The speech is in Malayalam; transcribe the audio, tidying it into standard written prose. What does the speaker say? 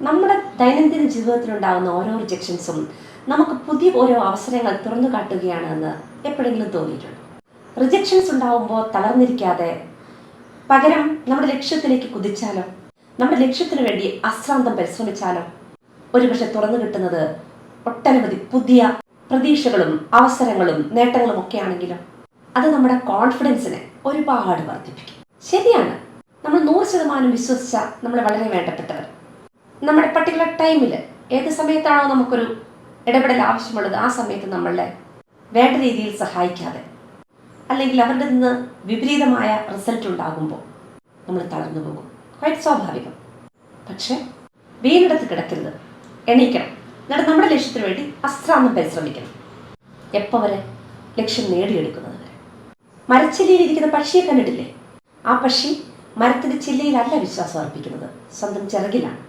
നമ്മുടെ ദൈനംദിന ജീവിതത്തിലുണ്ടാകുന്ന ഓരോ റിജക്ഷൻസും നമുക്ക് പുതിയ ഓരോ അവസരങ്ങൾ തുറന്നു കാട്ടുകയാണെന്ന് എപ്പോഴെങ്കിലും തോന്നിയിട്ടുണ്ട്. റിജക്ഷൻസ് ഉണ്ടാകുമ്പോൾ തളർന്നിരിക്കാതെ പകരം നമ്മുടെ ലക്ഷ്യത്തിലേക്ക് കുതിച്ചാലോ, നമ്മുടെ ലക്ഷ്യത്തിന് വേണ്ടി അശ്രാന്തം പരിശ്രമിച്ചാലോ ഒരുപക്ഷെ തുറന്നു കിട്ടുന്നത് ഒട്ടനവധി പുതിയ പ്രതീക്ഷകളും അവസരങ്ങളും നേട്ടങ്ങളും ഒക്കെ ആണെങ്കിലും അത് നമ്മുടെ കോൺഫിഡൻസിനെ ഒരുപാട് വർദ്ധിപ്പിക്കും. ശരിയാണ്, നമ്മൾ 100% വിശ്വസിച്ച നമ്മളെ വളരെ വേണ്ടപ്പെട്ടവർ നമ്മുടെ പർട്ടിക്കുലർ ടൈമിൽ ഏത് സമയത്താണോ നമുക്കൊരു ഇടപെടൽ ആവശ്യമുള്ളത് ആ സമയത്ത് നമ്മളെ വേണ്ട രീതിയിൽ സഹായിക്കാതെ അല്ലെങ്കിൽ അവരുടെ നിന്ന് വിപരീതമായ റിസൾട്ട് ഉണ്ടാകുമ്പോൾ നമ്മൾ തളർന്നു പോകും. ക്വൈറ്റ് സ്വാഭാവികം. പക്ഷെ വീണിടത്ത് കിടക്കരുത്, എണീക്കണം. എന്നിട്ട് നമ്മുടെ ലക്ഷ്യത്തിന് വേണ്ടി അശ്രാന്തം പരിശ്രമിക്കണം. എപ്പോൾ വരെ? ലക്ഷ്യം നേടിയെടുക്കുന്നത് വരെ. മരച്ചില്ലയിലിരിക്കുന്ന പക്ഷിയെ കണ്ടിട്ടില്ലേ? ആ പക്ഷി മരത്തിന്റെ ചില്ലയിലല്ല വിശ്വാസം അർപ്പിക്കുന്നത്, സ്വന്തം ചിറകിലാണ്.